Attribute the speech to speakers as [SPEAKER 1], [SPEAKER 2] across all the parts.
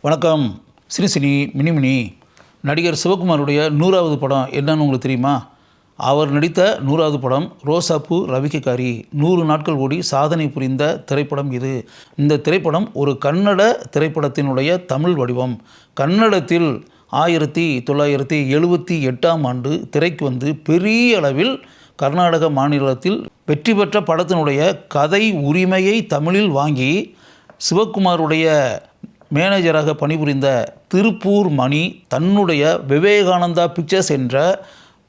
[SPEAKER 1] வணக்கம். சினி மினிமினி நடிகர் சிவகுமாருடைய 100வது படம் என்னன்னு உங்களுக்கு தெரியுமா? அவர் நடித்த 100வது படம் ரோசாப்பூ ரவிக்கைக்காரி. 100 நாட்கள் ஓடி சாதனை புரிந்த திரைப்படம் இது. இந்த திரைப்படம் ஒரு கன்னட திரைப்படத்தினுடைய தமிழ் வடிவம். கன்னடத்தில் 1978ஆம் ஆண்டு திரைக்கு வந்து பெரிய அளவில் கர்நாடக மாநிலத்தில் வெற்றி பெற்ற படத்தினுடைய கதை உரிமையை தமிழில் வாங்கி சிவகுமாருடைய மேனேஜராக பணிபுரிந்த திருப்பூர் மணி தன்னுடைய விவேகானந்தா பிக்சர்ஸ் என்ற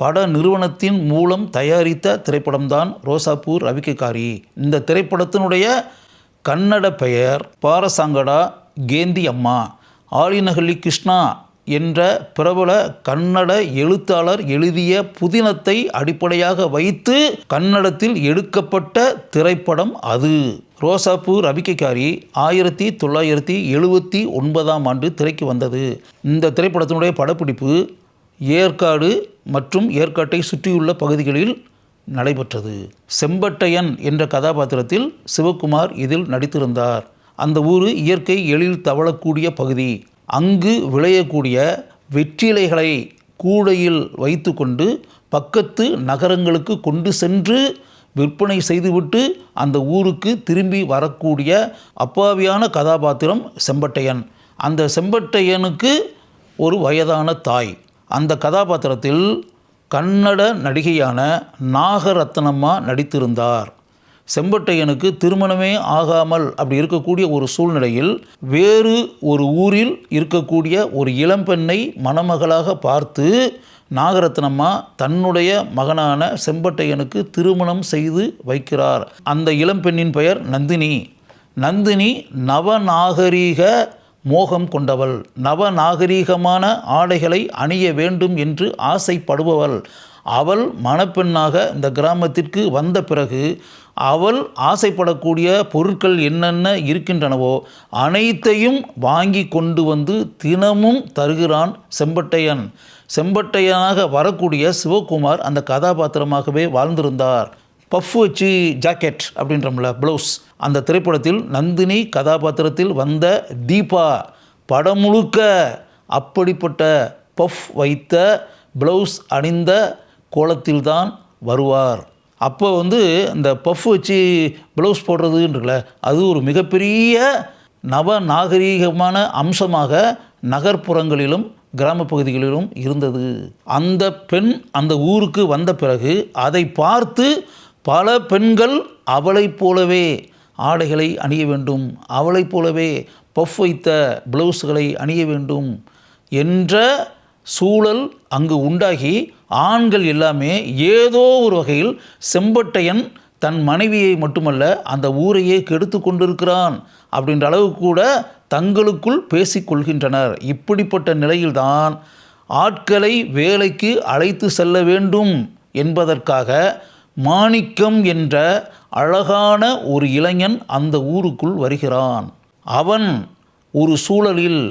[SPEAKER 1] பட நிறுவனத்தின் மூலம் தயாரித்த திரைப்படம்தான் ரோசாப்பூ ரவிக்கைக்காரி. இந்த திரைப்படத்தினுடைய கன்னட பெயர் பாரசாங்கடா கேந்தி அம்மா. ஆலிநகல்லி கிருஷ்ணா என்ற பிரபல கன்னட எழுத்தாளர் எழுதிய புதினத்தை அடிப்படையாக வைத்து கன்னடத்தில் எடுக்கப்பட்ட திரைப்படம் அது. ரோசாப்பூ ரவிக்கைக்காரி 1979ஆம் ஆண்டு திரைக்கு வந்தது. இந்த திரைப்படத்தினுடைய படப்பிடிப்பு ஏற்காடு மற்றும் ஏற்காட்டை சுற்றியுள்ள பகுதிகளில் நடைபெற்றது. செம்பட்டையன் என்ற கதாபாத்திரத்தில் சிவகுமார் இதில் நடித்திருந்தார். அந்த ஊர் இயற்கை எழில் தவழக்கூடிய பகுதி. அங்கு விளையக்கூடிய வெற்றிலைகளை கூடையில் வைத்து கொண்டு பக்கத்து நகரங்களுக்கு கொண்டு சென்று விற்பனை செய்துவிட்டு அந்த ஊருக்கு திரும்பி வரக்கூடிய அப்பாவியான கதாபாத்திரம் செம்பட்டையன். அந்த செம்பட்டையனுக்கு ஒரு வயதான தாய். அந்த கதாபாத்திரத்தில் கன்னட நடிகையான நாகரத்னம்மா நடித்திருந்தார். செம்பட்டையனுக்கு திருமணமே ஆகாமல் அப்படி இருக்கக்கூடிய ஒரு சூழ்நிலையில் வேறு ஒரு ஊரில் இருக்கக்கூடிய ஒரு இளம்பெண்ணை மணமகளாக பார்த்து நாகரத்னம்மா தன்னுடைய மகனான செம்பட்டையனுக்கு திருமணம் செய்து வைக்கிறார். அந்த இளம்பெண்ணின் பெயர் நந்தினி. நந்தினி நவநாகரீக மோகம் கொண்டவள். நவநாகரீகமான ஆடைகளை அணிய வேண்டும் என்று ஆசைப்படுபவள். அவள் மணப்பெண்ணாக இந்த கிராமத்திற்கு வந்த பிறகு அவள் ஆசைப்படக்கூடிய பொருட்கள் என்னென்ன இருக்கின்றனவோ அனைத்தையும் வாங்கி கொண்டு வந்து தினமும் தருகிறான் செம்பட்டையன். செம்பட்டையனாக வரக்கூடிய சிவகுமார் அந்த கதாபாத்திரமாகவே வாழ்ந்திருந்தார். பஃப் வச்சு ஜாக்கெட் அப்படின்றோம்ல, ப்ளவுஸ். அந்த திரைப்படத்தில் நந்தினி கதாபாத்திரத்தில் வந்த தீபா படம் முழுக்க அப்படிப்பட்ட பஃப் வைத்த ப்ளவுஸ் அணிந்த கோலத்தில்தான் வருவார். அப்போ இந்த பஃப் வச்சு ப்ளவுஸ் போடுறதுன்றல அது ஒரு மிகப்பெரிய நவநாகரீகமான அம்சமாக நகர்ப்புறங்களிலும் கிராம பகுதிகளிலும் இருந்தது. அந்த பெண் அந்த ஊருக்கு வந்த பிறகு அதை பார்த்து பல பெண்கள் அவளைப் போலவே ஆடைகளை அணிய வேண்டும், அவளைப் போலவே பஃப் வைத்த ப்ளவுஸ்களை அணிய வேண்டும் என்ற சூழல் அங்கு உண்டாகி ஆண்கள் எல்லாமே ஏதோ ஒரு வகையில் செம்பட்டையன் தன் மனைவியை மட்டுமல்ல அந்த ஊரையே கெடுத்து கொண்டிருக்கிறான் அப்படின்ற அளவுக்கு கூட தங்களுக்குள் பேசிக்கொள்கின்றனர். இப்படிப்பட்ட நிலையில்தான் ஆட்களை வேலைக்கு அழைத்து செல்ல வேண்டும் என்பதற்காக மாணிக்கம் என்ற அழகான ஒரு இளைஞன் அந்த ஊருக்குள் வருகிறான். அவன் ஒரு சூழலில்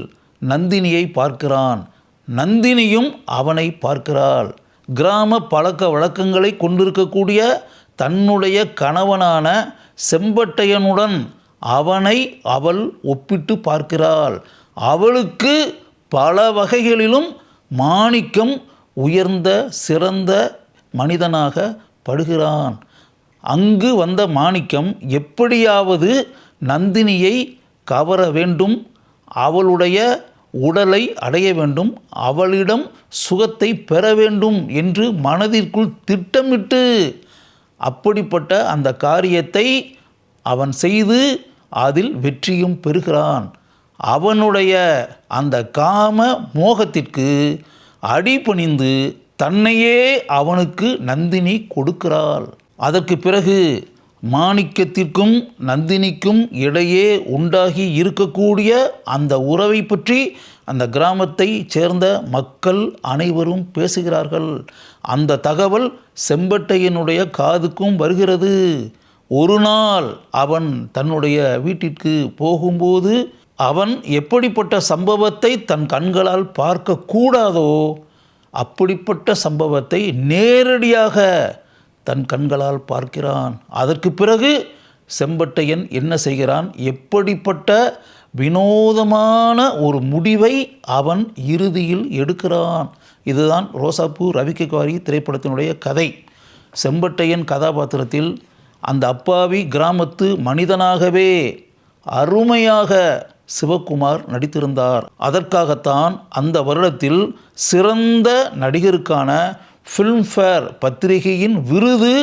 [SPEAKER 1] நந்தினியை பார்க்கிறான். நந்தினியும் அவனை பார்க்கிறாள். கிராம பழக்க வழக்கங்களை கொண்டிருக்கக்கூடிய தன்னுடைய கணவனான செம்பட்டையனுடன் அவனை அவள் ஒப்பிட்டு பார்க்கிறாள். அவளுக்கு பல வகைகளிலும் மாணிக்கம் உயர்ந்த சிறந்த மனிதனாக படுகிறான். அங்கு வந்த மாணிக்கம் எப்படியாவது நந்தினியை கவர வேண்டும், அவளுடைய உடலை அடைய வேண்டும், அவளிடம் சுகத்தை பெற வேண்டும் என்று மனதிற்குள் திட்டமிட்டு அப்படிப்பட்ட அந்த காரியத்தை அவன் செய்து அதில் வெற்றியும் பெறுகிறான். அவனுடைய அந்த காம மோகத்திற்கு அடிபணிந்து தன்னையே அவனுக்கு நந்தினி கொடுக்கிறாள். அதற்கு பிறகு மாணிக்கத்திற்கும் நந்தினிக்கும் இடையே உண்டாகி இருக்கக்கூடிய அந்த உறவை பற்றி அந்த கிராமத்தை சேர்ந்த மக்கள் அனைவரும் பேசுகிறார்கள். அந்த தகவல் செம்பட்டையனுடைய காதுக்கும் வருகிறது. ஒரு நாள் அவன் தன்னுடைய வீட்டிற்கு போகும்போது அவன் எப்படிப்பட்ட சம்பவத்தை தன் கண்களால் பார்க்கக்கூடாதோ அப்படிப்பட்ட சம்பவத்தை நேரடியாக தன் கண்களால் பார்க்கிறான். அதற்கு பிறகு செம்பட்டையன் என்ன செய்கிறான், எப்படிப்பட்ட வினோதமான ஒரு முடிவை அவன் இறுதியில் எடுக்கிறான். இதுதான் ரோசாப்பூ ரவிக்கைக்காரி திரைப்படத்தினுடைய கதை. செம்பட்டையன் கதாபாத்திரத்தில் அந்த அப்பாவி கிராமத்து மனிதனாகவே அருமையாக சிவகுமார் நடித்திருந்தார். அதற்காகத்தான் அந்த வருடத்தில் சிறந்த நடிகருக்கான ஃபிலிம்ஃபேர் பத்திரிகையின் விருது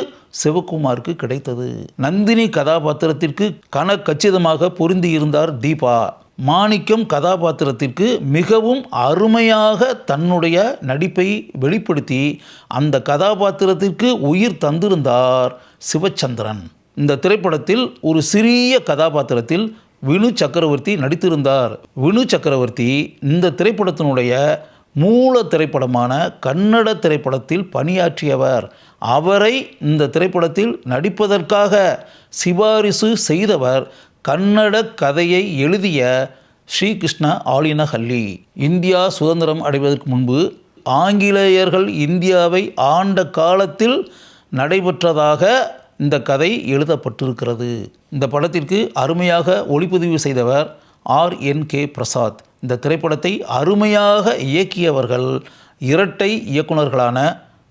[SPEAKER 1] சிவகுமாருக்கு கிடைத்தது. நந்தினி கதாபாத்திரத்திற்கு கச்சிதமாக பொருந்தியிருந்தார் தீபா. மாணிக்கம் கதாபாத்திரத்திற்கு மிகவும் அருமையாக தன்னுடைய நடிப்பை வெளிப்படுத்தி அந்த கதாபாத்திரத்திற்கு உயிர் தந்திருந்தார் சிவச்சந்திரன். இந்த திரைப்படத்தில் ஒரு சிறிய கதாபாத்திரத்தில் வினு சக்கரவர்த்தி நடித்திருந்தார். வினு சக்கரவர்த்தி இந்த திரைப்படத்தினுடைய மூல திரைப்படமான கன்னட திரைப்படத்தில் பணியாற்றியவர். அவரை இந்த திரைப்படத்தில் நடிப்பதற்காக சிபாரிசு செய்தவர் கன்னட கதையை எழுதிய ஸ்ரீகிருஷ்ண ஆலினஹள்ளி. இந்தியா சுதந்திரம் அடைவதற்கு முன்பு ஆங்கிலேயர்கள் இந்தியாவை ஆண்ட காலத்தில் நடைபெற்றதாக இந்த கதை எழுதப்பட்டிருக்கிறது. இந்த படத்திற்கு அருமையாக ஒளிப்பதிவு செய்தவர் RNK பிரசாத். இந்த திரைப்படத்தை அருமையாக இயக்கியவர்கள் இரட்டை இயக்குநர்களான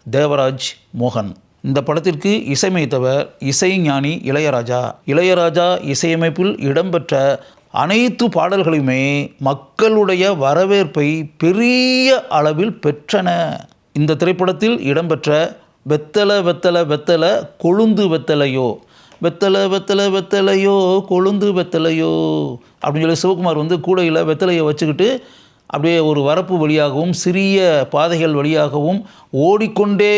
[SPEAKER 1] தேவராஜ் மோகன். இந்த படத்திற்கு இசையமைத்தவர் இசைஞானி இளையராஜா. இளையராஜா இசையமைப்பில் இடம்பெற்ற அனைத்து பாடல்களுமே மக்களுடைய வரவேற்பை பெரிய அளவில் பெற்றன. இந்த திரைப்படத்தில் இடம்பெற்ற வெத்தலை வெத்தலை வெத்தலை கொழுந்து வெத்தலையோ, வெத்தலை வெத்தலை வெத்தலையோ கொழுந்து வெத்தலையோ அப்படின்னு சொல்லி சிவகுமார் கூடையில் வெத்தலையை வச்சுக்கிட்டு அப்படியே ஒரு வரப்பு வழியாகவும் சிறிய பாதைகள் வழியாகவும் ஓடிக்கொண்டே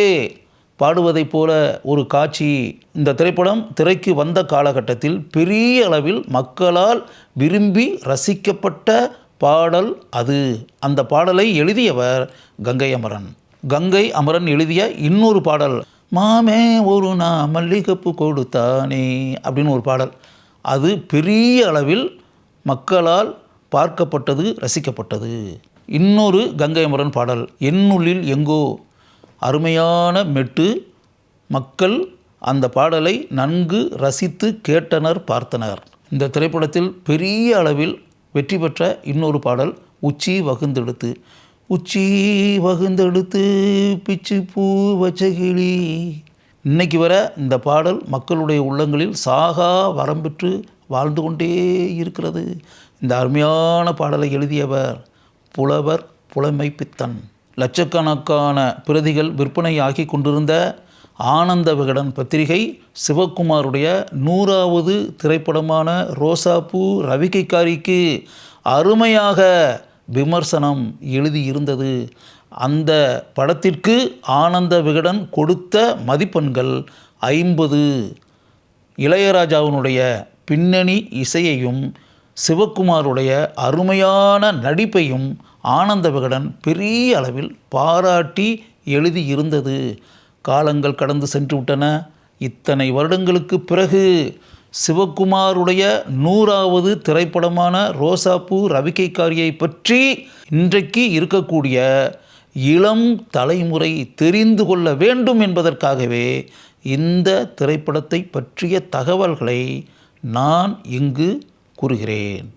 [SPEAKER 1] பாடுவதைப் போல ஒரு காட்சி. இந்த திரைப்படம் திரைக்கு வந்த காலகட்டத்தில் பெரிய அளவில் மக்களால் விரும்பி ரசிக்கப்பட்ட பாடல் அது. அந்த பாடலை எழுதியவர் கங்கை அமரன். கங்கை அமரன் எழுதிய இன்னொரு பாடல் மாமே ஒரு நான் மல்லிகைப்பூ கொடுத்தானே அப்படின்னு ஒரு பாடல். அது பெரிய அளவில் மக்களால் பார்க்கப்பட்டது, ரசிக்கப்பட்டது. இன்னொரு கங்கை அமரன் பாடல் என்னுள்ளில் எங்கோ, அருமையான மெட்டு. மக்கள் அந்த பாடலை நன்கு ரசித்து கேட்டனர், பார்த்தனர். இந்த திரைப்படத்தில் பெரிய அளவில் வெற்றி பெற்ற இன்னொரு பாடல் உச்சி வகுந்தெடுத்து. உச்சி வகுந்தெடுத்து பிச்சு பூ வச்சகிளி. இன்னைக்கு வர இந்த பாடல் மக்களுடைய உள்ளங்களில் சாகா வரம்பெற்று வாழ்ந்து கொண்டே இருக்கிறது. இந்த அருமையான பாடலை எழுதியவர் புலவர் புலமை பித்தன். லட்சக்கணக்கான பிரதிகள் விற்பனையாகி கொண்டிருந்த ஆனந்த விகடன் பத்திரிகை சிவகுமாருடைய 100வது திரைப்படமான ரோசாப்பூ ரவிக்கைக்காரிக்கு அருமையாக விமர்சனம் எழுதியிருந்தது. அந்த படத்திற்கு ஆனந்த விகடன் கொடுத்த மதிப்பெண்கள் 50. இளையராஜாவினுடைய பின்னணி இசையையும் சிவகுமாருடைய அருமையான நடிப்பையும் ஆனந்த விகடன் பெரிய அளவில் பாராட்டி எழுதியிருந்தது. காலங்கள் கடந்து சென்று விட்டன. இத்தனை வருடங்களுக்கு பிறகு சிவகுமாருடைய 100வது திரைப்படமான ரோசாப்பூ ரவிக்கைக்காரியை பற்றி இன்றைக்கு இருக்கக்கூடிய இளம் தலைமுறை தெரிந்து கொள்ள வேண்டும் என்பதற்காகவே இந்த திரைப்படத்தை பற்றிய தகவல்களை நான் இங்கு கூறுகிறேன்.